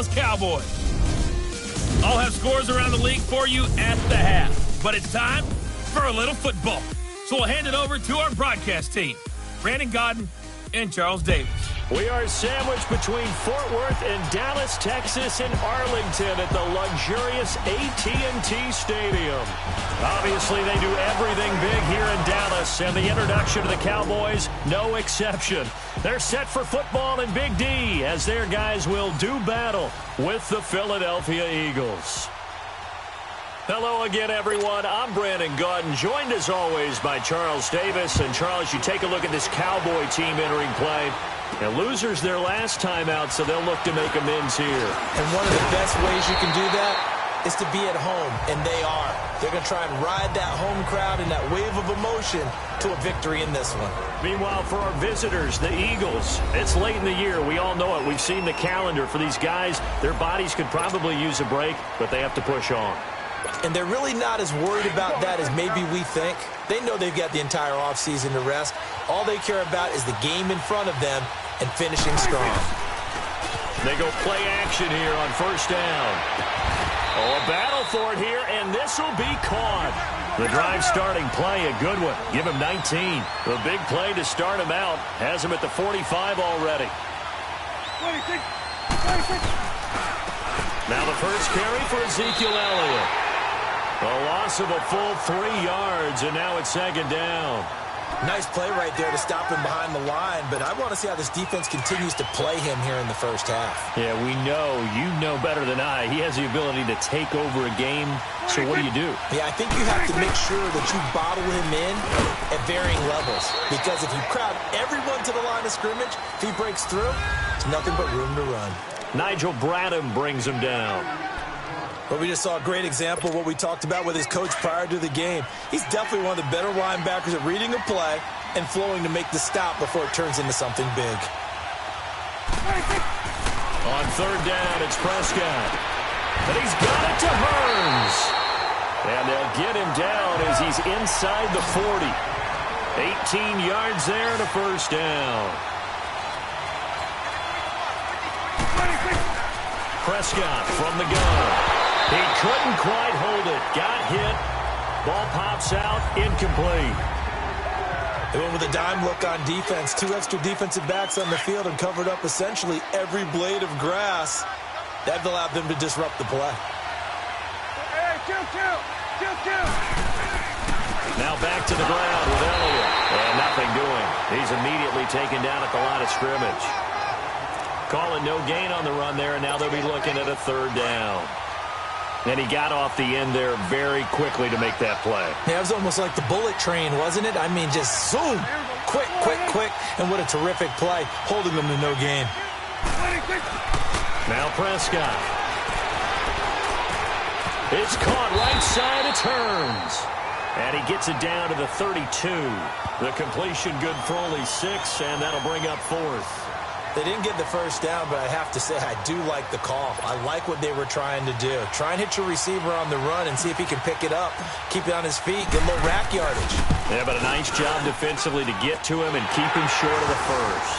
Dallas Cowboys. I'll have scores around the league for you at the half. But it's time for a little football. So we'll hand it over to our broadcast team, Brandon Godden and Charles Davis. We are sandwiched between Fort Worth and Dallas, Texas, and Arlington at the luxurious AT&T Stadium. Obviously, they do everything big here in Dallas, and the introduction to the Cowboys, no exception. They're set for football in Big D as their guys will do battle with the Philadelphia Eagles. Hello again, everyone. I'm Brandon Godden, joined as always by Charles Davis. And Charles, you take a look at this Cowboy team entering play. And losers their last time out, so they'll look to make amends here. And one of the best ways you can do that is to be at home, and they are. They're going to try and ride that home crowd and that wave of emotion to a victory in this one. Meanwhile, for our visitors, the Eagles, it's late in the year. We all know it. We've seen the calendar for these guys. Their bodies could probably use a break, but they have to push on. And they're really not as worried about that as maybe we think. They know they've got the entire offseason to rest. All they care about is the game in front of them and finishing strong. They go play action here on first down. Oh, a battle for it here, and this will be caught. The drive starting play, a good one. Give him 19. The big play to start him out. Has him at the 45 already. 26. Now the first carry for Ezekiel Elliott. A loss of a full 3 yards, and now it's second down. Nice play right there to stop him behind the line, but I want to see how this defense continues to play him here in the first half. Yeah, we know. You know better than I. He has the ability to take over a game, so what do you do? Yeah, I think you have to make sure that you bottle him in at varying levels, because if you crowd everyone to the line of scrimmage, if he breaks through, it's nothing but room to run. Nigel Bradham brings him down. But we just saw a great example of what we talked about with his coach prior to the game. He's definitely one of the better linebackers at reading a play and flowing to make the stop before it turns into something big. On third down, it's Prescott. And he's got it to Hurns. And they'll get him down as he's inside the 40. 18 yards there and a first down. Prescott from the gun. He couldn't quite hold it. Got hit. Ball pops out. Incomplete. They went with a dime look on defense. 2 extra defensive backs on the field and covered up essentially every blade of grass. That allowed them to disrupt the play. Hey, kill. Now back to the ground with Elliott. And nothing doing. He's immediately taken down at the line of scrimmage. Calling no gain on the run there, and now they'll be looking at a third down. And he got off the end there very quickly to make that play. Yeah, it was almost like the bullet train, wasn't it? I mean, just zoom. Quick. And what a terrific play, holding them to no gain. Now Prescott. It's caught right side. It's Hurns. And he gets it down to the 32. The completion good for only 6, and that'll bring up fourth. They didn't get the first down, but I have to say I do like the call. I like what they were trying to do. Try and hit your receiver on the run and see if he can pick it up. Keep it on his feet. Get a little rack yardage. Yeah, but a nice job defensively to get to him and keep him short of the first.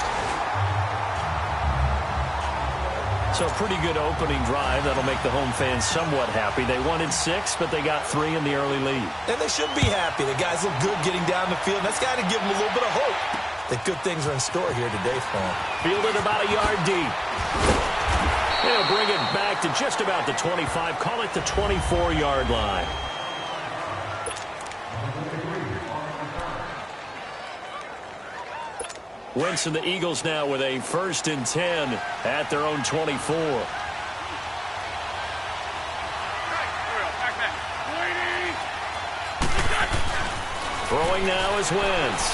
So a pretty good opening drive. That'll make the home fans somewhat happy. They wanted 6, but they got 3 in the early lead. And they should be happy. The guys look good getting down the field. That's got to give them a little bit of hope that good things are in store here today for them. Fielded about a yard deep. They'll bring it back to just about the 25. Call it the 24-yard line. Wentz and the Eagles now with a 1st and 10 at their own 24. Throwing now is Wentz.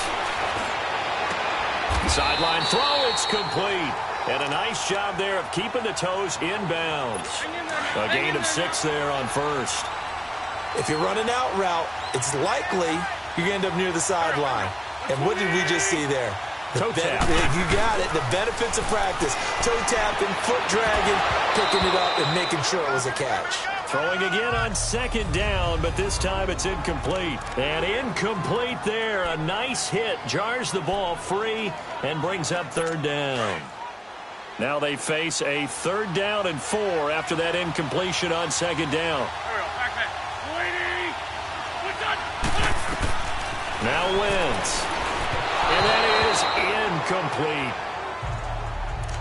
Sideline throw, it's complete. And a nice job there of keeping the toes inbounds. A gain of 6 there on first. If you're running out route, it's likely you're going to end up near the sideline. And what did we just see there? Toe tap. You got it. The benefits of practice. Toe tapping, foot dragging, picking it up, and making sure it was a catch. Throwing again on 2nd down, but this time it's incomplete. And incomplete there. A nice hit. Jars the ball free and brings up 3rd down. Now they face a 3rd down and 4 after that incompletion on 2nd down. Now wins. And that is incomplete.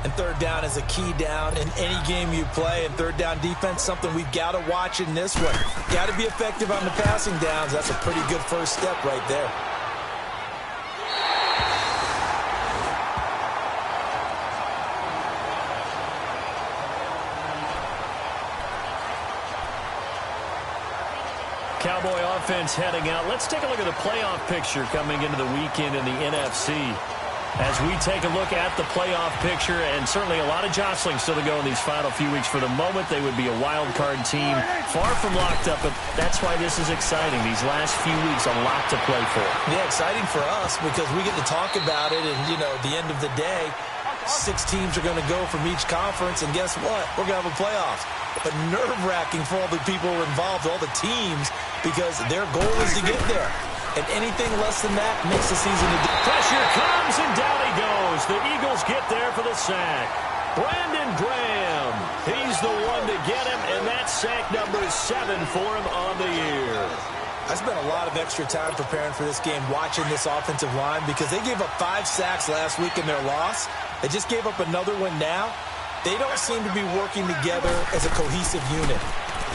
And 3rd down is a key down in any game you play. And 3rd down defense, something we've got to watch in this one. Got to be effective on the passing downs. That's a pretty good first step right there. Cowboy offense heading out. Let's take a look at the playoff picture coming into the weekend in the NFC. As we take a look at the playoff picture, and certainly a lot of jostling still to go in these final few weeks. For the moment, they would be a wild card team, far from locked up, but that's why this is exciting. These last few weeks, a lot to play for. Yeah, exciting for us because we get to talk about it, and, you know, at the end of the day, 6 teams are going to go from each conference, and guess what? We're going to have a playoffs. But nerve-wracking for all the people involved, all the teams, because their goal is to get there. And anything less than that makes the season a pressure comes, and down he goes. The Eagles get there for the sack. Brandon Graham, he's the one to get him, and that's sack number 7 for him on the year. I spent a lot of extra time preparing for this game, watching this offensive line, because they gave up 5 sacks last week in their loss. They just gave up another one now. They don't seem to be working together as a cohesive unit.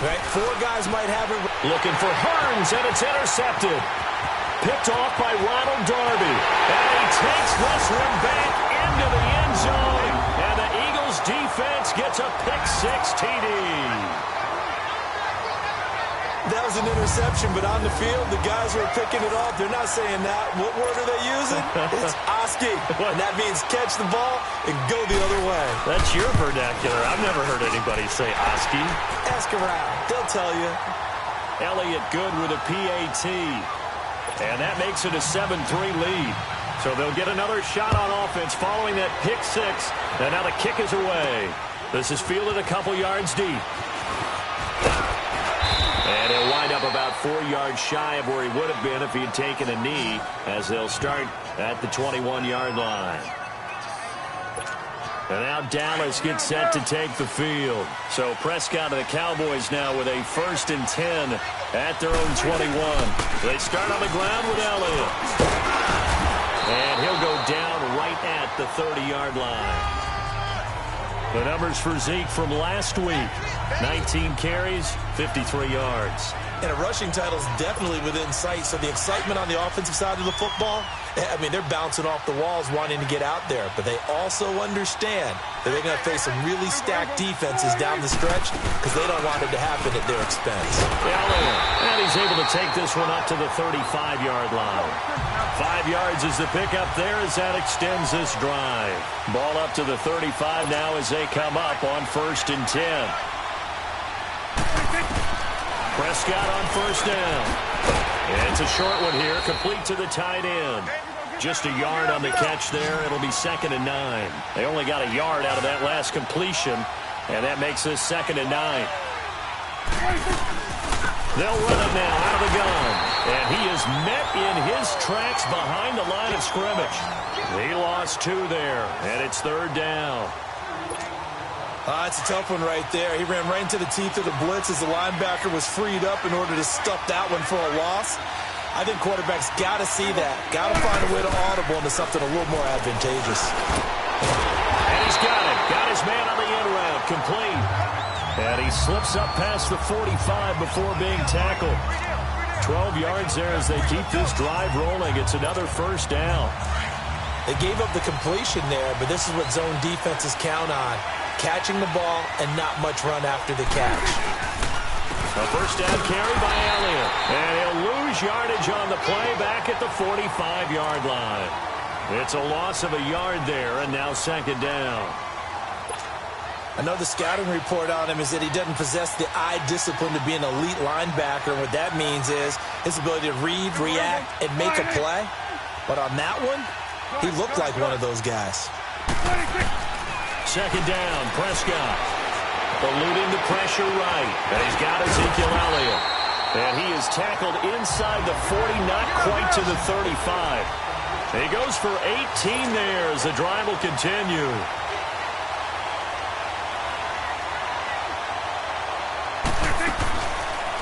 Right? 4 guys might have it. Looking for Hearns, and it's intercepted. Picked off by Ronald Darby. And he takes this one back into the end zone. And the Eagles defense gets a pick-6 TD. That was an interception, but on the field, the guys who are picking it off, they're not saying that. What word are they using? It's Oski. And that means catch the ball and go the other way. That's your vernacular. I've never heard anybody say Oski. Ask around. They'll tell you. Elliott good with a PAT. And that makes it a 7-3 lead. So they'll get another shot on offense following that pick-6. And now the kick is away. This is fielded a couple yards deep. And he'll wind up about 4 yards shy of where he would have been if he had taken a knee, as they'll start at the 21-yard line. And now Dallas gets set to take the field. So Prescott and the Cowboys now with a 1st and 10 at their own 21. They start on the ground with Elliott. And he'll go down right at the 30-yard line. The numbers for Zeke from last week: 19 carries, 53 yards. And a rushing title is definitely within sight. So the excitement on the offensive side of the football, I mean, they're bouncing off the walls wanting to get out there. But they also understand that they're going to face some really stacked defenses down the stretch because they don't want it to happen at their expense. And he's able to take this one up to the 35-yard line. 5 yards is the pickup there as that extends this drive. Ball up to the 35 now as they come up on 1st and 10. Prescott on 1st down. And it's a short one here, complete to the tight end. Just a yard on the catch there. It'll be 2nd and 9. They only got a yard out of that last completion, and that makes this 2nd and 9. They'll run it now out of the gun. And he is met in his tracks behind the line of scrimmage. He lost 2 there, and it's 3rd down. It's a tough one right there. He ran right into the teeth of the blitz as the linebacker was freed up in order to stuff that one for a loss. I think quarterbacks got to see that. Got to find a way to audible into something a little more advantageous. And he's got it. Got his man on the end route. Complete. And he slips up past the 45 before being tackled. 12 yards there as they keep this drive rolling. It's another 1st down. They gave up the completion there, but this is what zone defenses count on. Catching the ball and not much run after the catch. A 1st down carry by Elliott. And he'll lose yardage on the play back at the 45-yard line. It's a loss of a yard there, and now 2nd down. I know the scouting report on him is that he doesn't possess the eye discipline to be an elite linebacker. And what that means is his ability to read, react, and make a play. But on that one, he looked like one of those guys. 2nd down, Prescott. Eluding the pressure right. And he's got Ezekiel Elliott. And he is tackled inside the 40, not quite to the 35. He goes for 18 there as the drive will continue.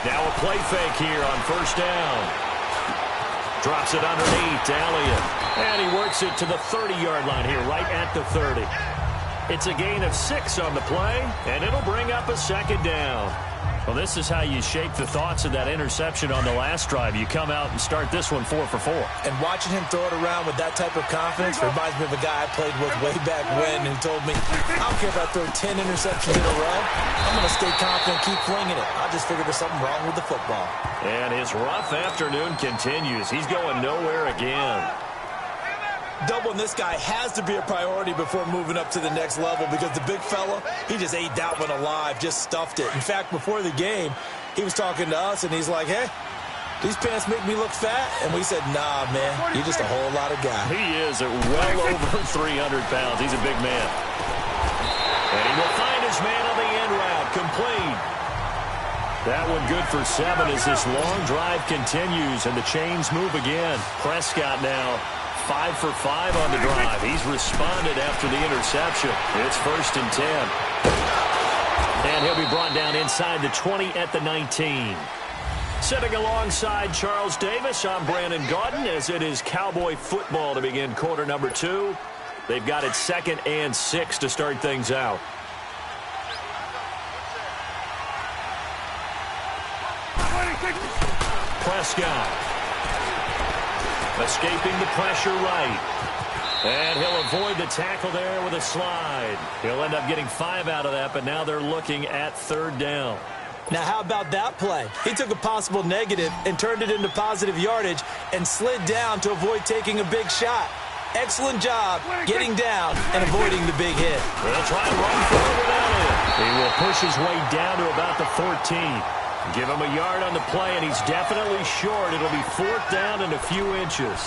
Now a play fake here on first down. Drops it underneath to Elliott. And he works it to the 30-yard line here, right at the 30. It's a gain of 6 on the play, and it'll bring up a second down. Well, this is how you shape the thoughts of that interception on the last drive. You come out and start this one 4 for 4. And watching him throw it around with that type of confidence reminds me of a guy I played with way back when who told me, I don't care if I throw 10 interceptions in a row. I'm going to stay confident, keep flinging it. I just figured there's something wrong with the football. And his rough afternoon continues. He's going nowhere again. Doubling this guy has to be a priority before moving up to the next level because the big fella, he just ate that one alive, just stuffed it. In fact, before the game, he was talking to us, and he's like, hey, these pants make me look fat? And we said, nah, man, you're just a whole lot of guy. He is at well over 300 pounds. He's a big man. And he will find his man on the end route, complete. That one good for 7 as this long drive continues, and the chains move again. Prescott now 5 for 5 on the drive. He's responded after the interception. It's 1st and 10. And he'll be brought down inside the 20 at the 19. Sitting alongside Charles Davis, I'm Brandon Gaudin as it is Cowboy football to begin quarter number 2. They've got it 2nd and 6 to start things out. Prescott. Escaping the pressure right. And he'll avoid the tackle there with a slide. He'll end up getting 5 out of that, but now they're looking at 3rd down. Now, how about that play? He took a possible negative and turned it into positive yardage and slid down to avoid taking a big shot. Excellent job getting down and avoiding the big hit. They'll try and run forward without it. He will push his way down to about the 14. Give him a yard on the play, and he's definitely short. It'll be 4th down and a few inches.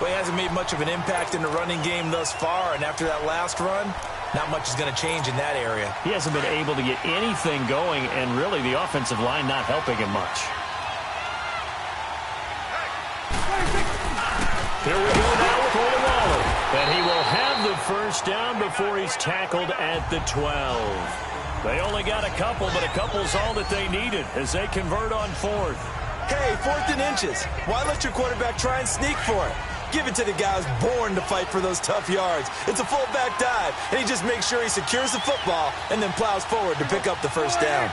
Well, he hasn't made much of an impact in the running game thus far, and after that last run, not much is going to change in that area. He hasn't been able to get anything going, and really the offensive line not helping him much. Here we go now with Waller. And he will have the 1st down before he's tackled at the 12. They only got a couple, but a couple's all that they needed as they convert on 4th. Hey, 4th and inches. Why let your quarterback try and sneak for it? Give it to the guy who's born to fight for those tough yards. It's a fullback dive, and he just makes sure he secures the football and then plows forward to pick up the 1st down.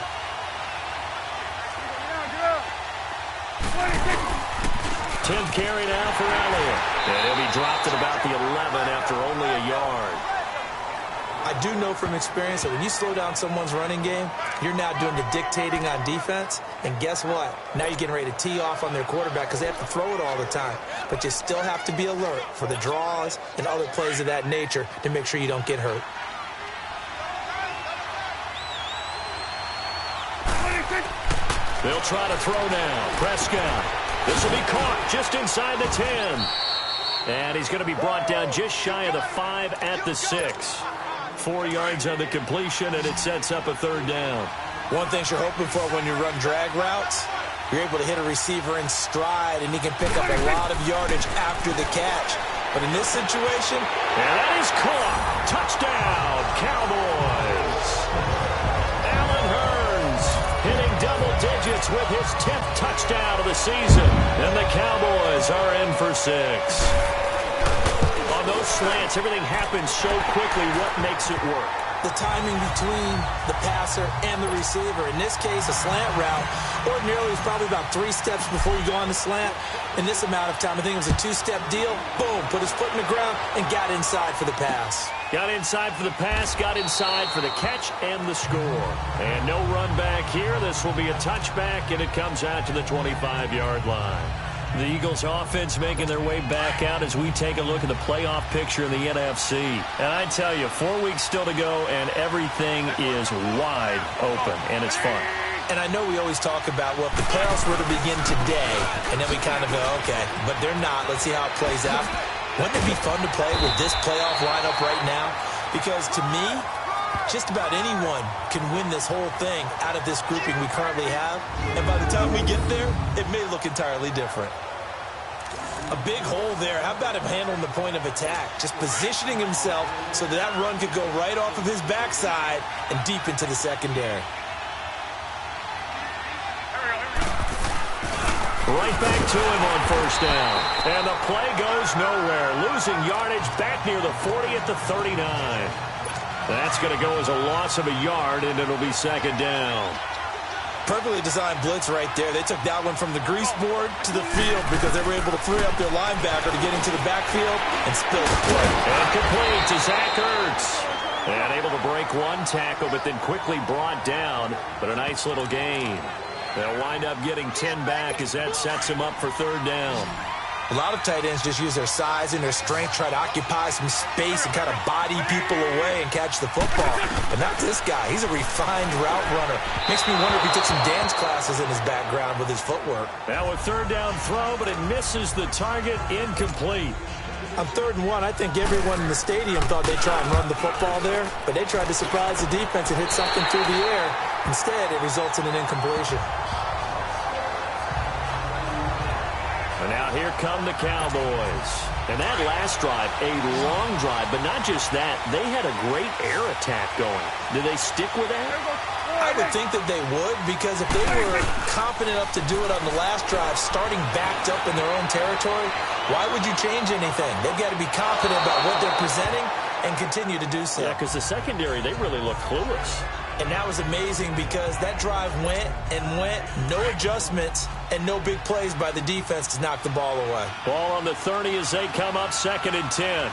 10th carry now for Elliott. And he'll be dropped at about the 11 after only a yard. I do know from experience that when you slow down someone's running game, you're now doing the dictating on defense. And guess what? Now you're getting ready to tee off on their quarterback because they have to throw it all the time. But you still have to be alert for the draws and other plays of that nature to make sure you don't get hurt. They'll try to throw now. Prescott. This will be caught just inside the 10. And he's going to be brought down just shy of the 5 at the 6. 4 yards on the completion, and it sets up a 3rd down. One thing you're hoping for when you run drag routes, you're able to hit a receiver in stride, and he can pick up a lot of yardage after the catch. But in this situation, and that is caught. Touchdown, Cowboys. Allen Hurns hitting double digits with his 10th touchdown of the season. And the Cowboys are in for 6. On those slants, everything happens so quickly. What makes it work? The timing between the passer and the receiver. In this case, a slant route. Ordinarily, it's probably about 3 steps before you go on the slant. In this amount of time, I think it was a 2-step deal. Boom, put his foot in the ground and got inside for the pass. Got inside for the pass, got inside for the catch and the score. And no run back here. This will be a touchback, and it comes out to the 25-yard line. The Eagles offense making their way back out as we take a look at the playoff picture in the NFC. And I tell you, 4 weeks still to go, and everything is wide open, and it's fun. And I know we always talk about, well, if the playoffs were to begin today, and then we kind of go, okay, but they're not. Let's see how it plays out. Wouldn't it be fun to play with this playoff lineup right now? Because to me, just about anyone can win this whole thing out of this grouping we currently have. And by the time we get there, it may look entirely different. A big hole there. How about him handling the point of attack? Just positioning himself so that that run could go right off of his backside and deep into the secondary. Right back to him on first down. And the play goes nowhere. Losing yardage back near the 40 at the 39. That's going to go as a loss of a yard, and it'll be second down. Perfectly designed blitz right there. They took that one from the grease board to the field because they were able to free up their linebacker to get into the backfield and spill the play. And complete to Zach Ertz. And able to break one tackle, but then quickly brought down. But a nice little gain. They'll wind up getting 10 back as that sets them up for third down. A lot of tight ends just use their size and their strength, try to occupy some space and kind of body people away and catch the football. But not this guy. He's a refined route runner. Makes me wonder if he took some dance classes in his background with his footwork. Now a third down throw, but it misses the target, incomplete. On 3rd and 1, I think everyone in the stadium thought they'd try and run the football there, but they tried to surprise the defense and hit something through the air. Instead, it results in an incompletion. And now here come the Cowboys. And that last drive, a long drive, but not just that. They had a great air attack going. Do they stick with that? I would think that they would, because if they were confident enough to do it on the last drive, starting backed up in their own territory, why would you change anything? They've got to be confident about what they're presenting and continue to do so. Yeah, because the secondary, they really look clueless. And that was amazing because that drive went and went, no adjustments, and no big plays by the defense to knock the ball away. Ball on the 30 as they come up 2nd and 10.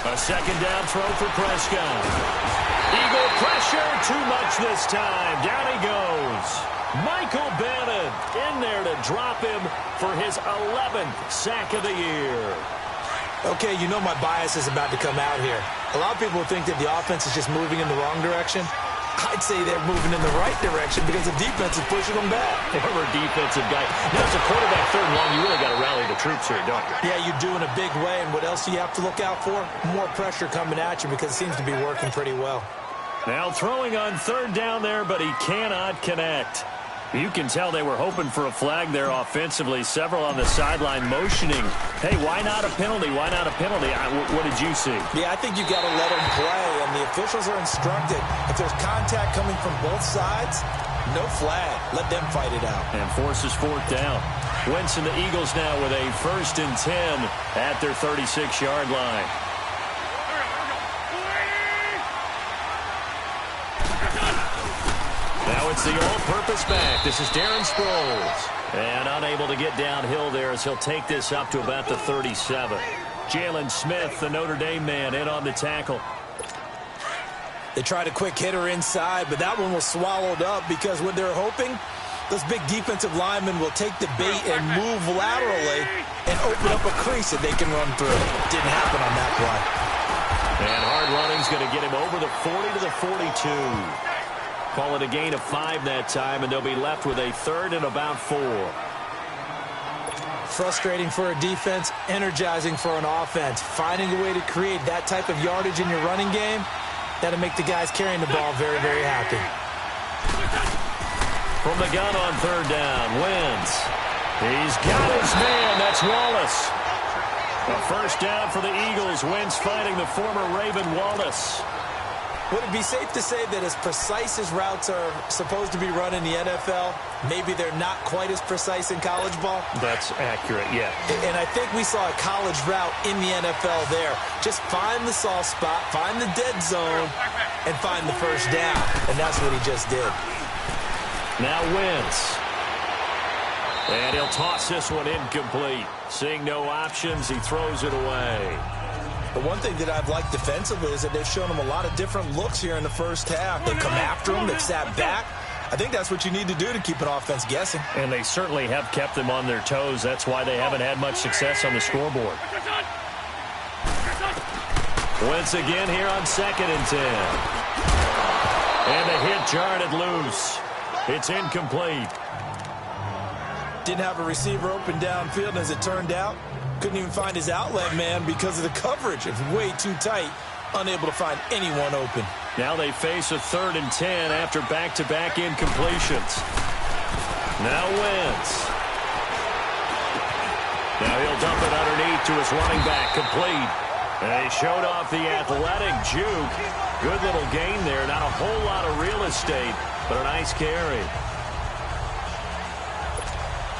A second down throw for Prescott. Eagle pressure, too much this time. Down he goes. Michael Bennett in there to drop him for his 11th sack of the year. Okay, you know my bias is about to come out here. A lot of people think that the offense is just moving in the wrong direction. I'd say they're moving in the right direction because the defense is pushing them back. Former defensive guy. Now, as a quarterback 3rd and long, you really got to rally the troops here, don't you? Yeah, you do in a big way. And what else do you have to look out for? More pressure coming at you because it seems to be working pretty well. Now throwing on 3rd down there, but he cannot connect. You can tell they were hoping for a flag there offensively. Several on the sideline motioning. Hey, why not a penalty? Why not a penalty? What did you see? Yeah, I think you got to let them play, and the officials are instructed. If there's contact coming from both sides, no flag. Let them fight it out. And forces 4th down. Wentz and the Eagles now with a 1st and 10 at their 36-yard line. Now it's the all-purpose back. This is Darren Sproles. And unable to get downhill there as he'll take this up to about the 37. Jalen Smith, the Notre Dame man, in on the tackle. They tried a quick hitter inside, but that one was swallowed up because what they're hoping, those big defensive linemen will take the bait and move laterally and open up a crease that they can run through. Didn't happen on that play. And hard running's going to get him over the 40 to the 42. Call it a gain of 5 that time, and they'll be left with a 3rd and about 4. Frustrating for a defense, energizing for an offense. Finding a way to create that type of yardage in your running game, that'll make the guys carrying the ball very, very happy. From the gun on 3rd down, Wentz. He's got his man. That's Wallace. A 1st down for the Eagles. Wentz fighting the former Raven Wallace. Would it be safe to say that as precise as routes are supposed to be run in the NFL, maybe they're not quite as precise in college ball? That's accurate, yeah. And I think we saw a college route in the NFL there. Just find the soft spot, find the dead zone, and find the 1st down. And that's what he just did. Now Wentz. And he'll toss this one incomplete. Seeing no options, he throws it away. The one thing that I've liked defensively is that they've shown them a lot of different looks here in the 1st half. They've come after them. They've sat back. I think that's what you need to do to keep an offense guessing. And they certainly have kept them on their toes. That's why they haven't had much success on the scoreboard. Once again here on 2nd and 10. And the hit jarred it loose. It's incomplete. Didn't have a receiver open downfield, as it turned out. Couldn't even find his outlet man because of the coverage. It's way too tight. Unable to find anyone open. Now they face a 3rd and 10 after back-to-back incompletions. Now Wentz. Now he'll dump it underneath to his running back. Complete. And he showed off the athletic juke. Good little gain there. Not a whole lot of real estate, but a nice carry.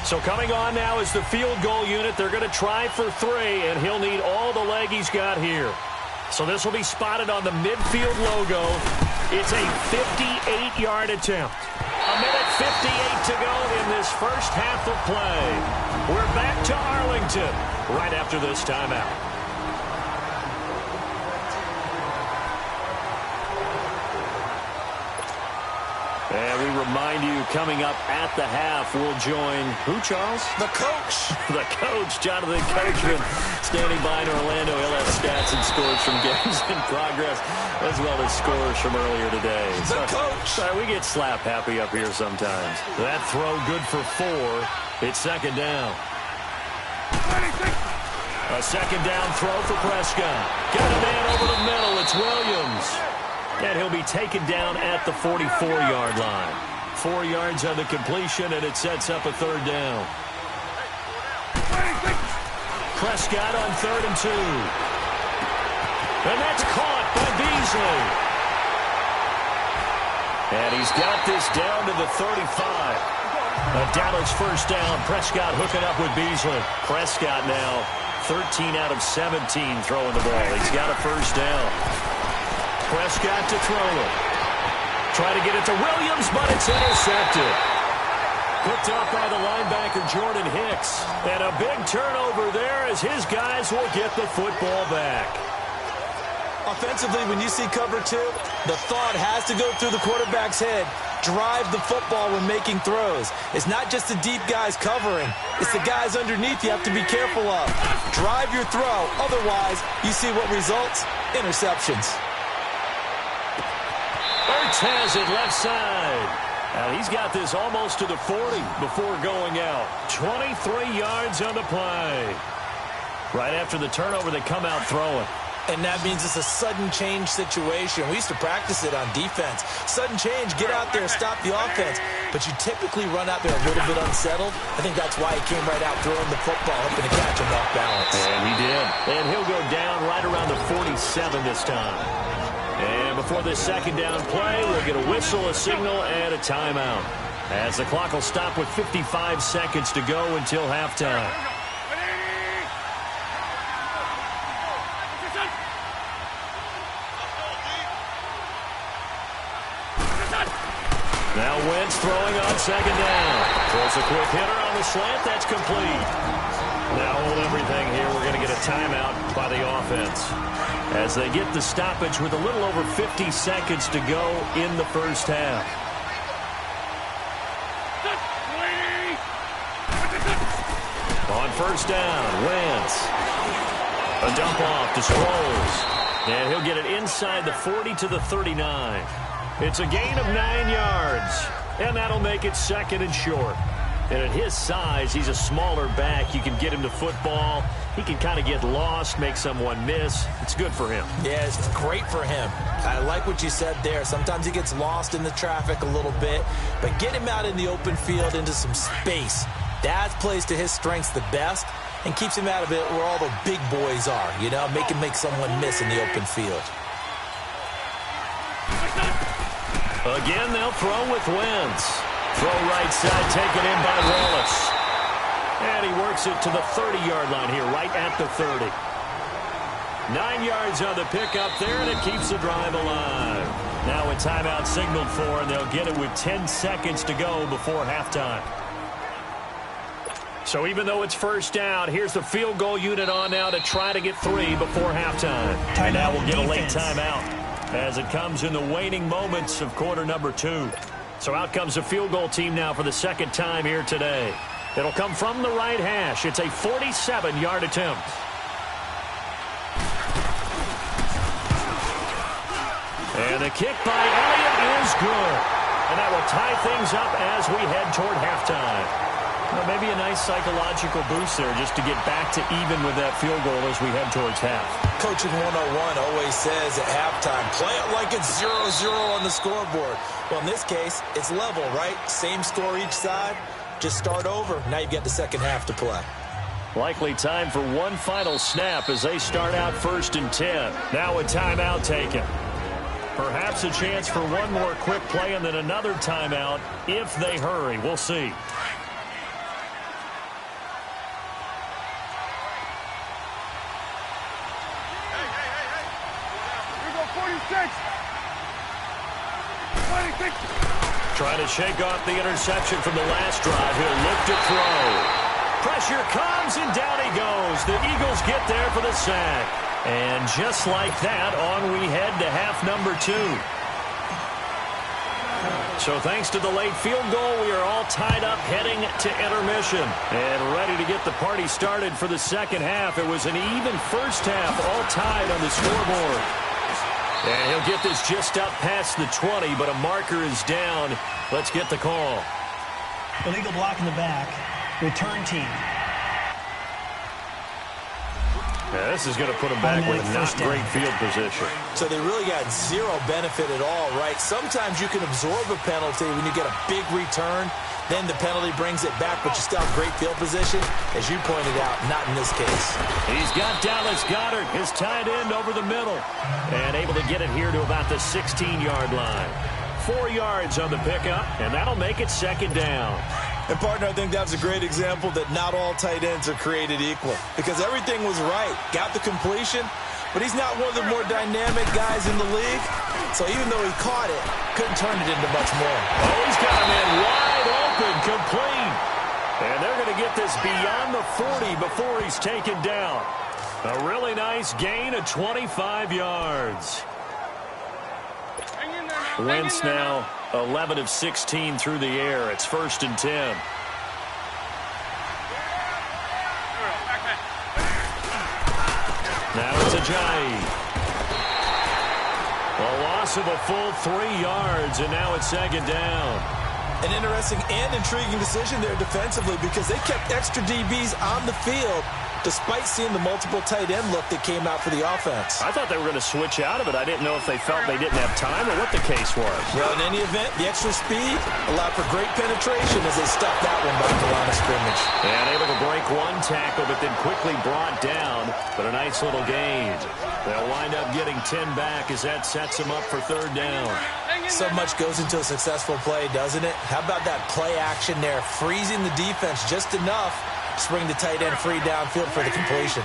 So coming on now is the field goal unit. They're going to try for 3, and he'll need all the leg he's got here. So this will be spotted on the midfield logo. It's a 58-yard attempt. A minute 58 to go in this first half of play. We're back to Arlington right after this timeout. And we remind you, coming up at the half, we'll join who, Charles? The coach. The coach, Jonathan Coachman, standing by in Orlando. He'll have stats and scores from games in progress, as well as scores from earlier today. The coach. Sorry, we get slap happy up here sometimes. That throw good for 4. It's second down. A second down throw for Prescott. Got a man over the middle. It's Williams. And he'll be taken down at the 44-yard line. 4 yards on the completion, and it sets up a third down. Prescott on 3rd and 2. And that's caught by Beasley. And he's got this down to the 35. A Dallas first down. Prescott hooking up with Beasley. Prescott now 13 out of 17 throwing the ball. He's got a first down. Prescott to throw it. Try to get it to Williams, but it's intercepted. Picked up by the linebacker, Jordan Hicks. And a big turnover there as his guys will get the football back. Offensively, when you see cover 2, the thought has to go through the quarterback's head. Drive the football when making throws. It's not just the deep guys covering. It's the guys underneath you have to be careful of. Drive your throw. Otherwise, you see what results? Interceptions. Ertz has it left side. Now he's got this almost to the 40 before going out. 23 yards on the play. Right after the turnover, they come out throwing. And that means it's a sudden change situation. We used to practice it on defense. Sudden change, get out there, stop the offense. But you typically run out there a little bit unsettled. I think that's why he came right out throwing the football, hoping to catch him off balance. And he did. And he'll go down right around the 47 this time. And before this second down play, we'll get a whistle, a signal, and a timeout. As the clock will stop with 55 seconds to go until halftime. Now Wentz throwing on second down. Throws a quick hitter on the slant. That's complete. Now hold everything here. We're going to get a timeout by the offense as they get the stoppage with a little over 50 seconds to go in the first half. On first down, Wentz. A dump off to Sproles. And he'll get it inside the 40 to the 39. It's a gain of 9 yards, and that'll make it second and short. And at his size, he's a smaller back. You can get him to football. He can kind of get lost, make someone miss. It's good for him. Yeah, it's great for him. I like what you said there. Sometimes he gets lost in the traffic a little bit, but get him out in the open field into some space. That plays to his strengths the best and keeps him out of it where all the big boys are, you know, make someone miss in the open field. Again, they'll throw with Wentz. Throw right side taken in by Wallace. And he works it to the 30-yard line here, right at the 30. 9 yards on the pickup there, and it keeps the drive alive. Now a timeout signaled for, and they'll get it with 10 seconds to go before halftime. So even though it's first down, here's the field goal unit on now to try to get 3 before halftime. And now we'll get a late timeout as it comes in the waning moments of quarter number 2. So out comes the field goal team now for the second time here today. It'll come from the right hash. It's a 47-yard attempt. And the kick by Elliott is good. And that will tie things up as we head toward halftime. Well, maybe a nice psychological boost there just to get back to even with that field goal as we head towards half. Coaching 101 always says at halftime, play it like it's 0-0 on the scoreboard. Well, in this case, it's level, right? Same score each side. Just start over. Now you've got the second half to play. Likely time for one final snap as they start out 1st and 10. Now a timeout taken. Perhaps a chance for one more quick play and then another timeout if they hurry. We'll see. Trying to shake off the interception from the last drive. He'll look to throw. Pressure comes, and down he goes. The Eagles get there for the sack. And just like that, on we head to half number 2. So thanks to the late field goal, we are all tied up heading to intermission. And ready to get the party started for the second half. It was an even first half, all tied on the scoreboard. And he'll get this just up past the 20, but a marker is down. Let's get the call. Illegal block in the back. Return team. Yeah, this is going to put them back with not great field position. So they really got zero benefit at all, right? Sometimes you can absorb a penalty when you get a big return. Then the penalty brings it back, but you still have great field position. As you pointed out, not in this case. He's got Dallas Goedert, his tight end, over the middle. And able to get it here to about the 16-yard line. 4 yards on the pickup, and that'll make it second down. And, partner, I think that was a great example that not all tight ends are created equal. Because everything was right. Got the completion, but he's not one of the more dynamic guys in the league. So even though he caught it, couldn't turn it into much more. Oh, he's got him in wide open, complete. And they're going to get this beyond the 40 before he's taken down. A really nice gain of 25 yards. Wentz now 11 of 16 through the air. It's 1st and 10. Now it's Ajayi. A loss of a full 3 yards, and now it's second down. An interesting and intriguing decision there defensively because they kept extra DBs on the field despite seeing the multiple tight end look that came out for the offense. I thought they were going to switch out of it. I didn't know if they felt they didn't have time or what the case was. Well, in any event, the extra speed allowed for great penetration as they stuffed that one back to the line of scrimmage. And able to break one tackle, but then quickly brought down. But a nice little gain. They'll wind up getting 10 back as that sets them up for third down. So much goes into a successful play, doesn't it? How about that play action there, freezing the defense just enough to bring the tight end free downfield for the completion.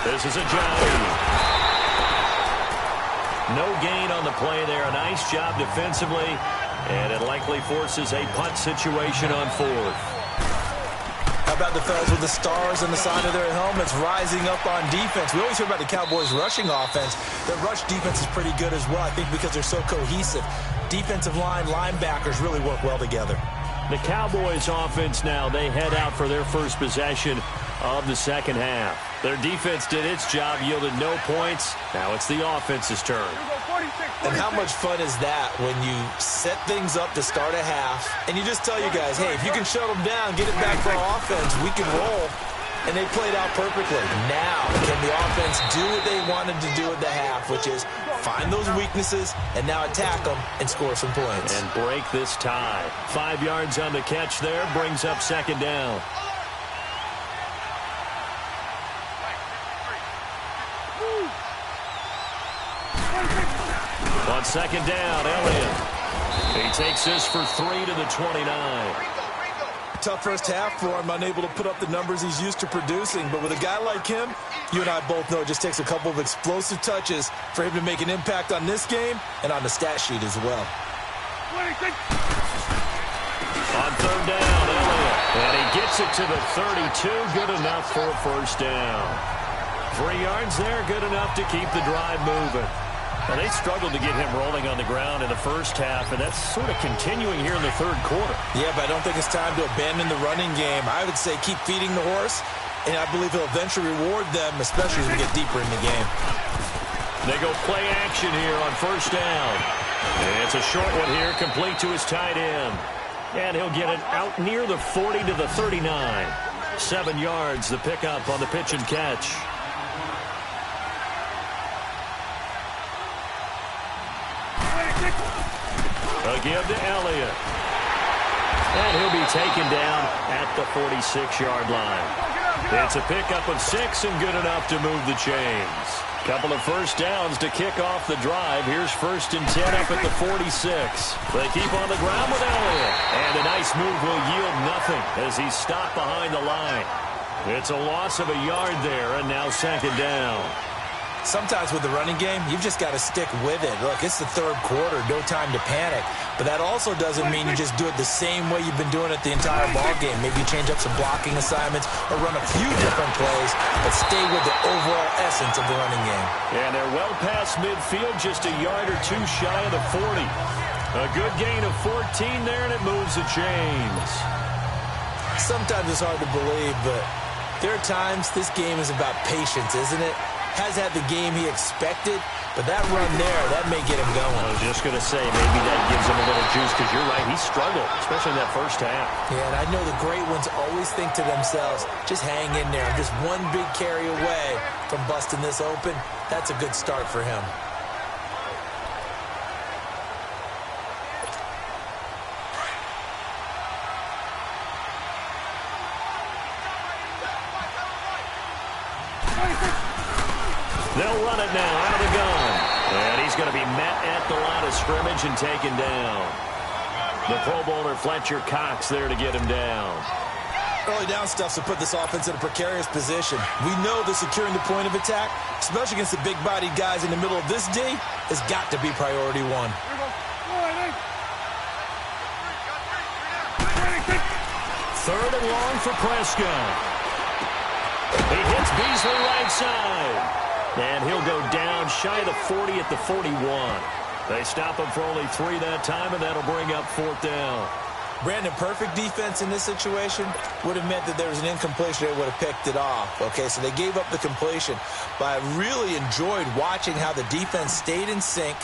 This is Ajayi. No gain on the play there. A nice job defensively, and it likely forces a punt situation on 4th. How about the fellas with the stars on the side of their helmets rising up on defense? We always hear about the Cowboys' rushing offense. Their rush defense is pretty good as well, I think, because they're so cohesive. Defensive line, linebackers really work well together. The Cowboys' offense now, they head out for their first possession of the second half. Their defense did its job, yielded no points. Now it's the offense's turn. And how much fun is that when you set things up to start a half and you just tell you guys, hey, if you can shut them down, get it back for our offense, we can roll. And they played out perfectly. Now, can the offense do what they wanted to do at the half, which is find those weaknesses and now attack them and score some points. And break this tie. 5 yards on the catch there, brings up second down. On second down, Elliott. He takes this for 3 to the 29. Tough first half for him, unable to put up the numbers he's used to producing. But with a guy like him, you and I both know it just takes a couple of explosive touches for him to make an impact on this game and on the stat sheet as well. On third down, Elliott. And he gets it to the 32. Good enough for a first down. 3 yards there, good enough to keep the drive moving. Well, they struggled to get him rolling on the ground in the first half, and that's sort of continuing here in the third quarter. Yeah, but I don't think it's time to abandon the running game. I would say keep feeding the horse, and I believe he'll eventually reward them, especially as we get deeper in the game. They go play action here on first down. And it's a short one here, complete to his tight end. And he'll get it out near the 40 to the 39. 7 yards, the pickup on the pitch and catch. A give to Elliott. And he'll be taken down at the 46-yard line. It's a pickup of 6 and good enough to move the chains. Couple of first downs to kick off the drive. Here's 1st and 10 up at the 46. They keep on the ground with Elliott. And a nice move will yield nothing as he's stopped behind the line. It's a loss of a yard there, and now second down. Sometimes with the running game, you've just got to stick with it. Look, it's the third quarter, no time to panic. But that also doesn't mean you just do it the same way you've been doing it the entire ball game. Maybe you change up some blocking assignments or run a few different plays, but stay with the overall essence of the running game. And they're well past midfield, just a yard or two shy of the 40. A good gain of 14 there, and it moves the chains. Sometimes it's hard to believe, but there are times this game is about patience, isn't it? Has had the game he expected, but that run there, that may get him going. I was just going to say, maybe that gives him a little juice, because you're right, he struggled, especially in that first half. Yeah, and I know the great ones always think to themselves, just hang in there. I'm just one big carry away from busting this open. That's a good start for him. They'll run it now out of the gun. And he's going to be met at the line of scrimmage and taken down. The Pro Bowler Fletcher Cox there to get him down. Early down stuffs will put this offense in a precarious position. We know that securing the point of attack, especially against the big-bodied guys in the middle of this D, has got to be priority one. Third and long for Prescott. He hits Beasley right side. And he'll go down shy of the 40 at the 41. They stop him for only 3 that time, and that'll bring up 4th down. Brandon, perfect defense in this situation would have meant that there was an incompletion. They would have picked it off. Okay, so they gave up the completion. But I really enjoyed watching how the defense stayed in sync,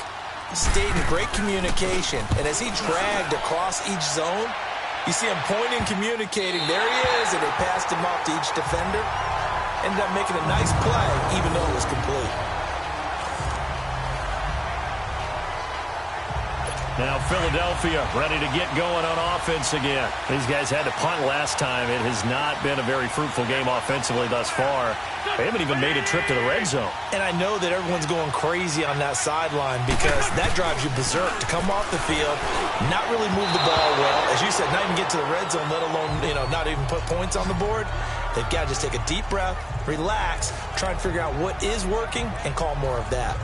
stayed in great communication. And as he dragged across each zone, you see him pointing, communicating. There he is, and they passed him off to each defender. Ended up making a nice play, even though it was complete. Now Philadelphia ready to get going on offense again. These guys had to punt last time. It has not been a very fruitful game offensively thus far. They haven't even made a trip to the red zone. And I know that everyone's going crazy on that sideline because that drives you berserk to come off the field, not really move the ball well. As you said, not even get to the red zone, let alone, not even put points on the board. They've got to just take a deep breath, relax, try and figure out what is working, and call more of that.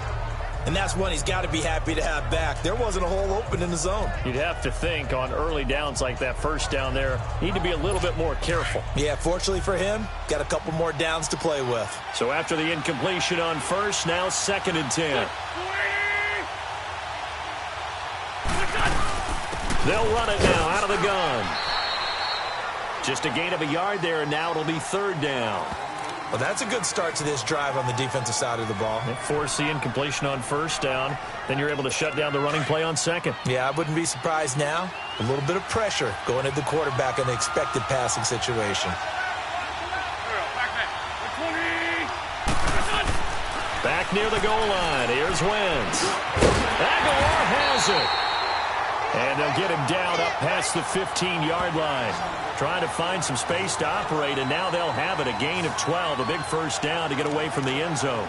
And that's one he's got to be happy to have back. There wasn't a hole open in the zone. You'd have to think on early downs like that first down there, need to be a little bit more careful. Yeah, fortunately for him, got a couple more downs to play with. So after the incompletion on first, now 2nd and 10. They'll run it now out of the gun. Just a gain of a yard there, and now it'll be 3rd down. Well, that's a good start to this drive on the defensive side of the ball. Force the incompletion on first down, then you're able to shut down the running play on 2nd. Yeah, I wouldn't be surprised now. A little bit of pressure going at the quarterback in the expected passing situation. Back near the goal line. Here's Wentz. Aguilar has it. And they'll get him down up past the 15-yard line. Trying to find some space to operate, and now they'll have it. A gain of 12, a big first down to get away from the end zone.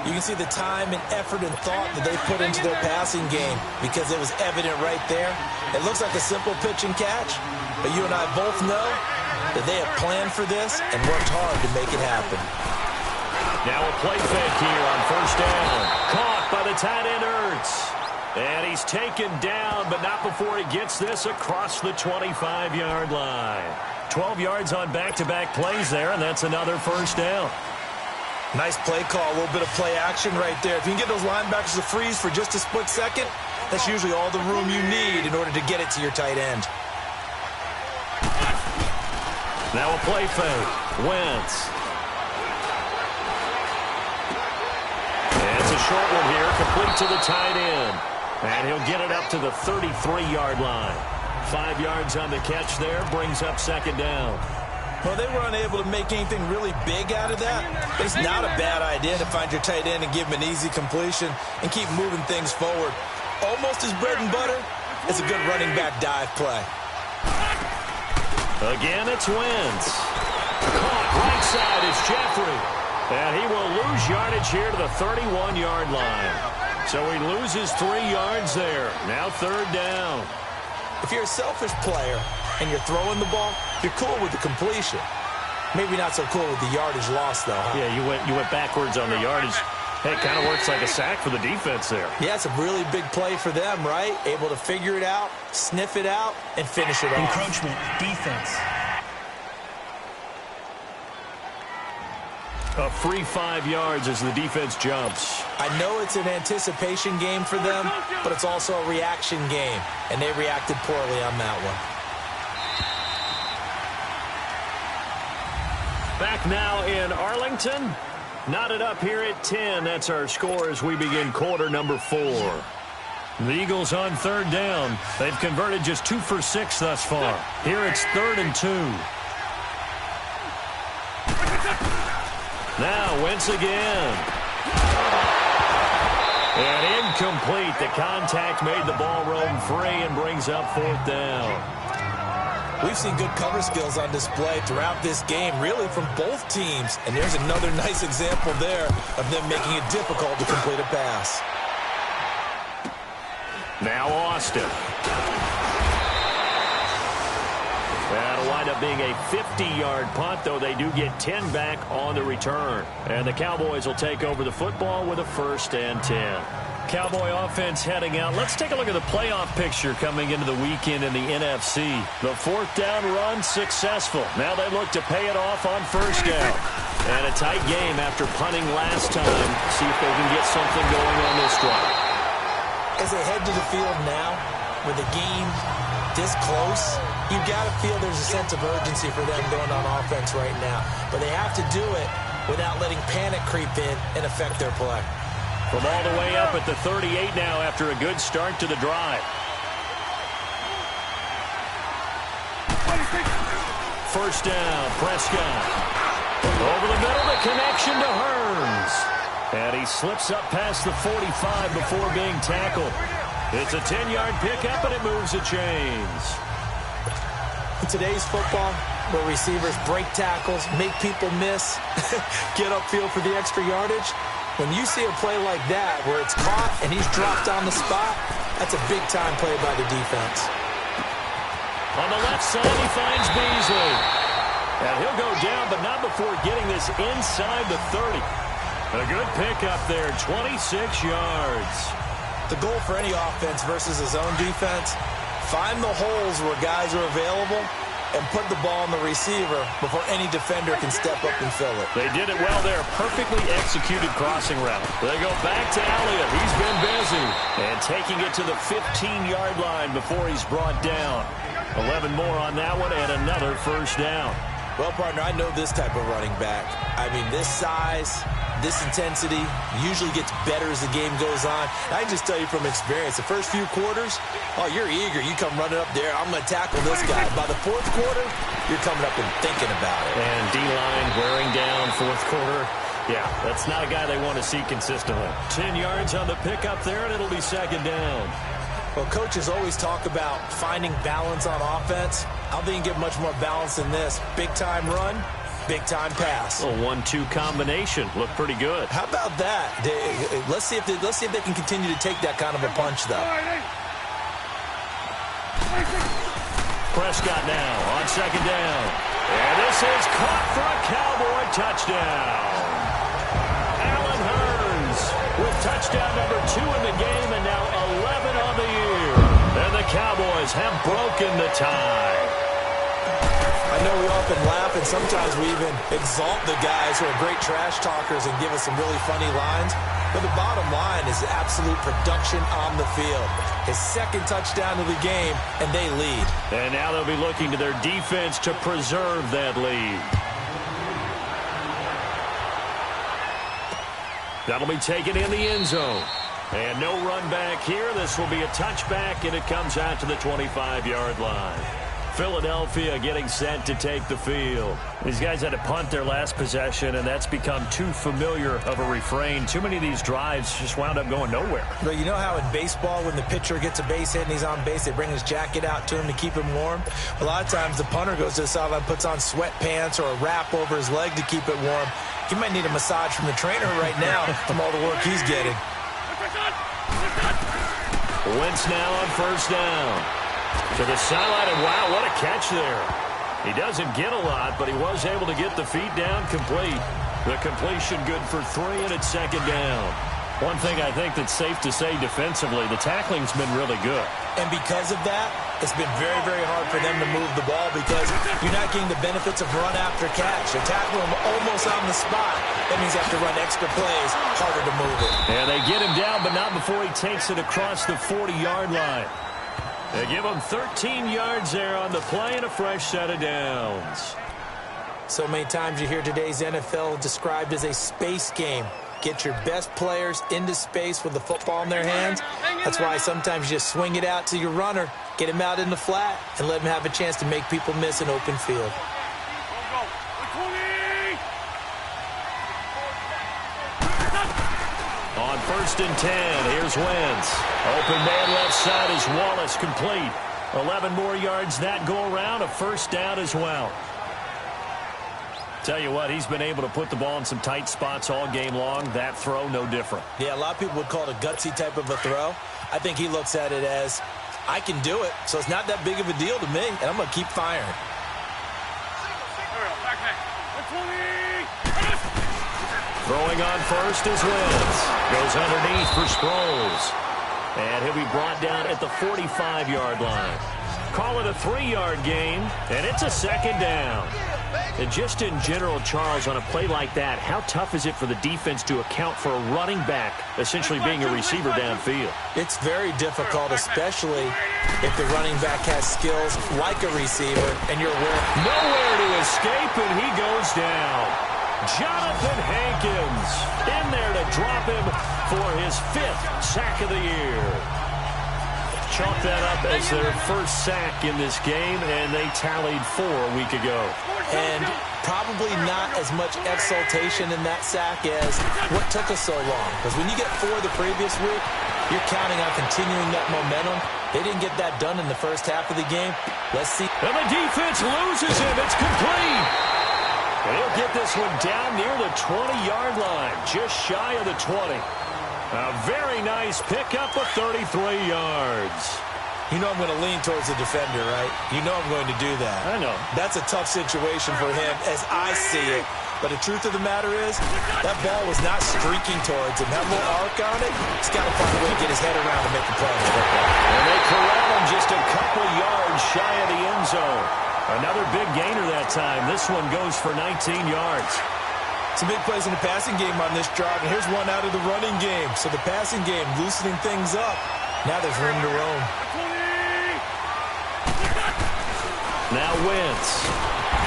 You can see the time and effort and thought that they put into their passing game because it was evident right there. It looks like a simple pitch and catch, but you and I both know that they have planned for this and worked hard to make it happen. Now a play fake here on first down. Caught by the tight end Ertz. And he's taken down, but not before he gets this across the 25-yard line. 12 yards on back-to-back plays there, and that's another first down. Nice play call, a little bit of play action right there. If you can get those linebackers to freeze for just a split second, that's usually all the room you need in order to get it to your tight end. Now a play fake. Wentz. And it's a short one here, complete to the tight end. And he'll get it up to the 33-yard line. 5 yards on the catch there, brings up 2nd down. Well, they were unable to make anything really big out of that, but it's not a bad idea to find your tight end and give him an easy completion and keep moving things forward. Almost as bread and butter as a good running back dive play. Again, it's Wentz. Caught right side is Jeffrey. And he will lose yardage here to the 31-yard line. So he loses 3 yards there. Now 3rd down. If you're a selfish player and you're throwing the ball, you're cool with the completion. Maybe not so cool with the yardage loss, though, huh? Yeah, you went backwards on the yardage. Hey, it kind of works like a sack for the defense there. Yeah, it's a really big play for them, right? Able to figure it out, sniff it out, and finish it off. Encroachment, defense. A free 5 yards as the defense jumps. I know it's an anticipation game for them, but it's also a reaction game, and they reacted poorly on that one. Back now in Arlington. Knotted up here at 10. That's our score as we begin quarter number 4. The Eagles on 3rd down. They've converted just 2 for 6 thus far. Here it's 3rd and 2. Now Wentz again. And incomplete. The contact made the ball roam free and brings up 4th down. We've seen good cover skills on display throughout this game, really from both teams. And there's another nice example there of them making it difficult to complete a pass. Now Austin. That'll wind up being a 50-yard punt, though they do get 10 back on the return. And the Cowboys will take over the football with a 1st and 10. Cowboy offense heading out. Let's take a look at the playoff picture coming into the weekend in the NFC. The 4th down run successful. Now they look to pay it off on 1st down. And a tight game after punting last time. See if they can get something going on this drive. As they head to the field now, with the game this close, you've got to feel there's a sense of urgency for them going on offense right now. But they have to do it without letting panic creep in and affect their play. From all the way up at the 38 now after a good start to the drive. 1st down, Prescott. Over the middle, the connection to Hearns. And he slips up past the 45 before being tackled. It's a 10-yard pickup, and it moves the chains. In today's football, where receivers break tackles, make people miss, get upfield for the extra yardage, when you see a play like that where it's caught and he's dropped on the spot, that's a big-time play by the defense. On the left side, he finds Beasley. And he'll go down, but not before getting this inside the 30. A good pickup there, 26 yards. The goal for any offense versus a zone defense, find the holes where guys are available and put the ball on the receiver before any defender can step up and fill it. They did it well there. Perfectly executed crossing route. They go back to Elliott. He's been busy. And taking it to the 15-yard line before he's brought down. 11 more on that one and another 1st down. Well, partner, I know this type of running back. I mean, this size, this intensity usually gets better as the game goes on. I can just tell you from experience, the first few quarters, oh, you're eager. You come running up there, I'm going to tackle this guy. By the 4th quarter, you're coming up and thinking about it. And D-line wearing down 4th quarter. Yeah, that's not a guy they want to see consistently. 10 yards on the pickup there, and it'll be 2nd down. Well, coaches always talk about finding balance on offense. I don't think you get much more balance than this. Big-time run, big-time pass. A 1-2 combination. Looked pretty good. How about that? Let's see if they can continue to take that kind of a punch, though. Prescott now on 2nd down. And this is caught for a Cowboy touchdown. Allen Hearns with touchdown number 2 in the game and now 11 on the year. And the Cowboys have broken the tie. I know we often laugh and sometimes we even exalt the guys who are great trash talkers and give us some really funny lines. But the bottom line is absolute production on the field. His 2nd touchdown of the game, and they lead. And now they'll be looking to their defense to preserve that lead. That'll be taken in the end zone. And no run back here. This will be a touchback, and it comes out to the 25-yard line. Philadelphia getting set to take the field. These guys had to punt their last possession, and that's become too familiar of a refrain. Too many of these drives just wound up going nowhere. But you know how in baseball, when the pitcher gets a base hit and he's on base, they bring his jacket out to him to keep him warm? A lot of times the punter goes to the sideline, puts on sweatpants or a wrap over his leg to keep it warm. He might need a massage from the trainer right now from all the work he's getting. Wentz now on 1st down. To the sideline, and wow, what a catch there. He doesn't get a lot, but he was able to get the feet down complete. The completion good for 3, and it's second down. One thing I think that's safe to say defensively, the tackling's been really good. And because of that, it's been very, very hard for them to move the ball because you're not getting the benefits of run after catch. You're tackling him almost on the spot. That means you have to run extra plays, harder to move it. And they get him down, but not before he takes it across the 40-yard line. They give him 13 yards there on the play and a fresh set of downs. So many times you hear today's NFL described as a space game. Get your best players into space with the football in their hands. That's why sometimes you just swing it out to your runner, get him out in the flat, and let him have a chance to make people miss an open field. On 1st and 10, here's Wentz. Open man left side is Wallace, complete. 11 more yards that go around, a first down as well. Tell you what, he's been able to put the ball in some tight spots all game long. That throw, no different. Yeah, a lot of people would call it a gutsy type of a throw. I think he looks at it as, I can do it, so it's not that big of a deal to me, and I'm going to keep firing. Throwing on first is Wentz. Goes underneath for Sproles. And he'll be brought down at the 45-yard line. Call it a 3-yard gain, and it's a second down. And just in general, Charles, on a play like that, how tough is it for the defense to account for a running back essentially being a receiver downfield? It's very difficult, especially if the running back has skills like a receiver, and you're aware. Nowhere to escape, and he goes down. Jonathan Hankins in there to drop him for his 5th sack of the year. Chalk that up as their first sack in this game, and they tallied 4 a week ago. And probably not as much exultation in that sack as what took us so long. Because when you get 4 the previous week, you're counting on continuing that momentum. They didn't get that done in the first half of the game. Let's see. And the defense loses him. It's complete. And he'll get this one down near the 20-yard line, just shy of the 20. A very nice pickup of 33 yards. You know I'm going to lean towards the defender, right? You know I'm going to do that. I know. That's a tough situation for him as I see it. But the truth of the matter is, that ball was not streaking towards him. That little arc on it, he's got to find a way to get his head around and make the play on the football. And they corral him just a couple yards shy of the end zone. Another big gainer that time. This one goes for 19 yards. Some big plays in the passing game on this drive, and here's one out of the running game. So the passing game loosening things up. Now there's room to roam. Now Wentz.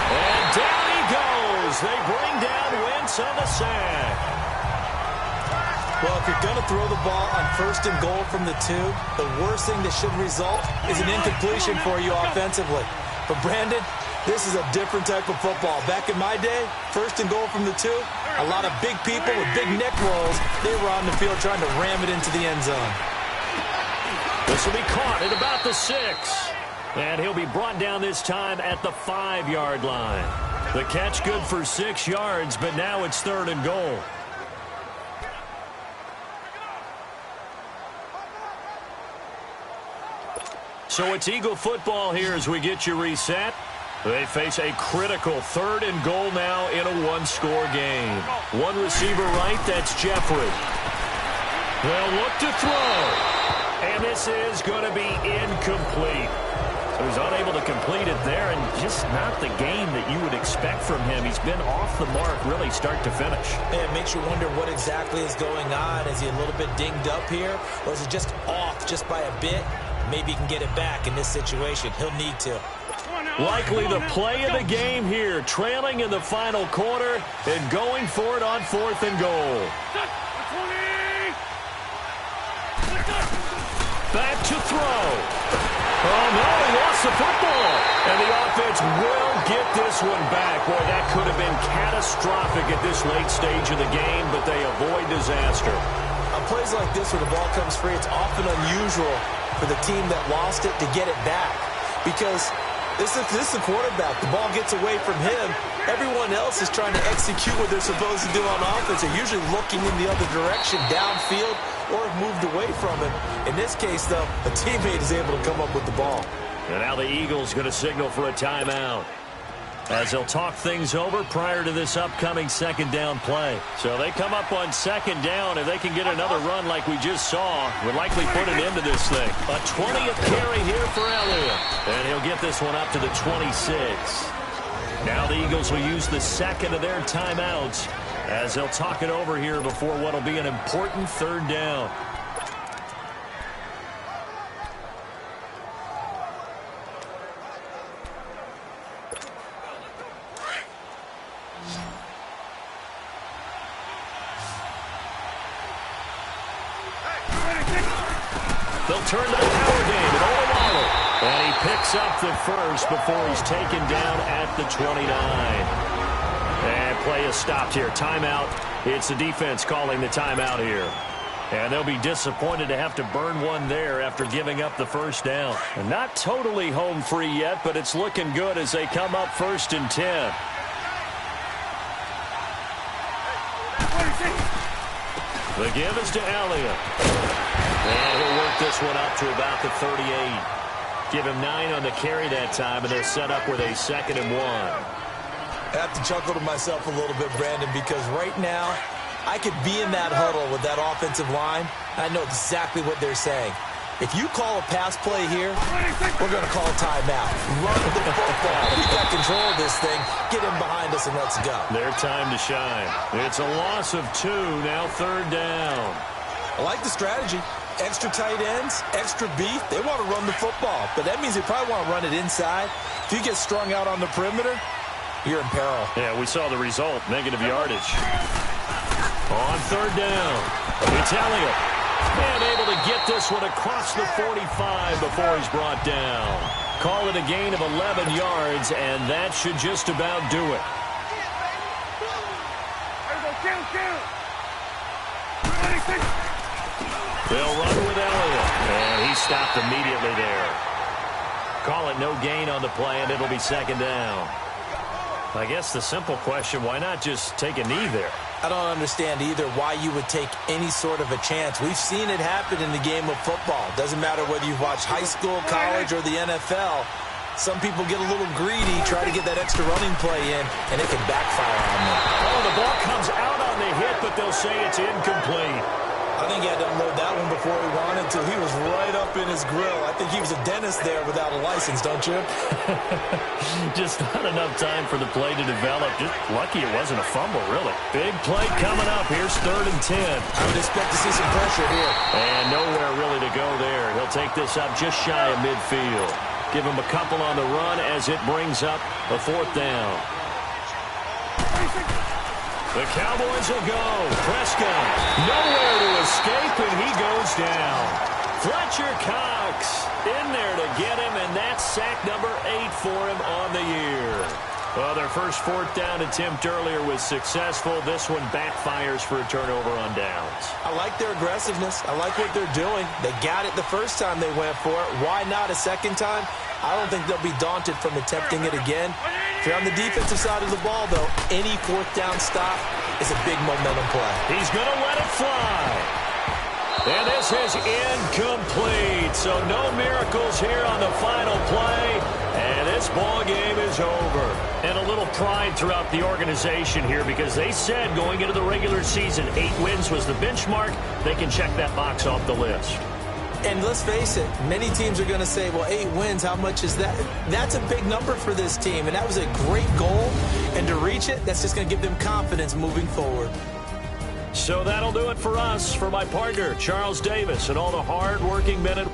And down he goes. They bring down Wentz on the sack. Well, if you're going to throw the ball on 1st and goal from the 2, the worst thing that should result is an incompletion for you offensively. But Brandon, this is a different type of football. Back in my day, 1st and goal from the 2, a lot of big people with big neck rolls, they were on the field trying to ram it into the end zone. This will be caught at about the 6. And he'll be brought down this time at the 5-yard line. The catch good for 6 yards, but now it's 3rd and goal. So it's Eagle football here as we get you reset. They face a critical 3rd and goal now in a 1-score game. One receiver right, that's Jeffrey. They'll look to throw. And this is going to be incomplete. So he's unable to complete it there, and just not the game that you would expect from him. He's been off the mark really start to finish. And it makes you wonder what exactly is going on. Is he a little bit dinged up here, or is he just off just by a bit? Maybe he can get it back in this situation. He'll need to. Likely the play of the game here, trailing in the final quarter and going for it on 4th and goal. Back to throw. Oh, no, he lost the football. And the offense will get this one back. Boy, that could have been catastrophic at this late stage of the game, but they avoid disaster. On plays like this where the ball comes free, it's often unusual for the team that lost it to get it back. Because this is the quarterback. The ball gets away from him. Everyone else is trying to execute what they're supposed to do on offense. They're usually looking in the other direction, downfield, or moved away from him. In this case, though, a teammate is able to come up with the ball. And now the Eagles going to signal for a timeout. as they'll talk things over prior to this upcoming second down play. So they come up on second down, and they can get another run like we just saw. Would likely put an end to this thing. A 20th carry here for Elliott, and he'll get this one up to the 26. Now the Eagles will use the second of their timeouts as they'll talk it over here before what will be an important third down. They'll turn to the power game and Olawale. And he picks up the first before he's taken down at the 29. And play is stopped here. Timeout. It's the defense calling the timeout here. And they'll be disappointed to have to burn one there after giving up the first down. And not totally home free yet, but it's looking good as they come up 1st and 10. The give is to Elliott. And he'll work this one up to about the 38. Give him 9 on the carry that time, and they're set up with a 2nd and 1. I have to chuckle to myself a little bit, Brandon, because right now I could be in that huddle with that offensive line. I know exactly what they're saying. If you call a pass play here, we're going to call a timeout. Run the football. We got control of this thing. Get him behind us and let's go. Their time to shine. It's a loss of 2, now 3rd down. I like the strategy. Extra tight ends, extra beef. They want to run the football, but that means they probably want to run it inside. If you get strung out on the perimeter, you're in peril. Yeah, we saw the result, negative yardage. On 3rd down, it's Elliott. And able to get this one across the 45 before he's brought down. Call it a gain of 11 yards, and that should just about do it. They'll run with Elliott, and he stopped immediately there. Call it no gain on the play, and it'll be 2nd down. I guess the simple question, why not just take a knee there? I don't understand either why you would take any sort of a chance. We've seen it happen in the game of football. Doesn't matter whether you've watched high school, college, or the NFL. Some people get a little greedy, try to get that extra running play in, and it can backfire on them. Oh, the ball comes out on the hit, but they'll say it's incomplete. I think he had to unload that one before he wanted to. He was right up in his grill. I think he was a dentist there without a license, don't you? Just not enough time for the play to develop. Just lucky it wasn't a fumble, really. Big play coming up. Here's 3rd and 10. I would expect to see some pressure here. And nowhere really to go there. He'll take this up just shy of midfield. Give him a couple on the run as it brings up a 4th down. The Cowboys will go. Prescott, nowhere to escape, and he goes down. Fletcher Cox in there to get him, and that's sack number 8 for him on the year. Well, their first 4th down attempt earlier was successful. This one backfires for a turnover on downs. I like their aggressiveness. I like what they're doing. They got it the first time they went for it. Why not a second time? I don't think they'll be daunted from attempting it again. If you're on the defensive side of the ball, though, any 4th down stop is a big momentum play. He's going to let it fly. And this is incomplete. So no miracles here on the final play. And this ball game is over. And a little pride throughout the organization here because they said going into the regular season, 8 wins was the benchmark. They can check that box off the list. And let's face it, many teams are going to say, well, 8 wins, how much is that? That's a big number for this team, and that was a great goal. And to reach it, that's just going to give them confidence moving forward. So that'll do it for us. For my partner, Charles Davis, and all the hard-working men and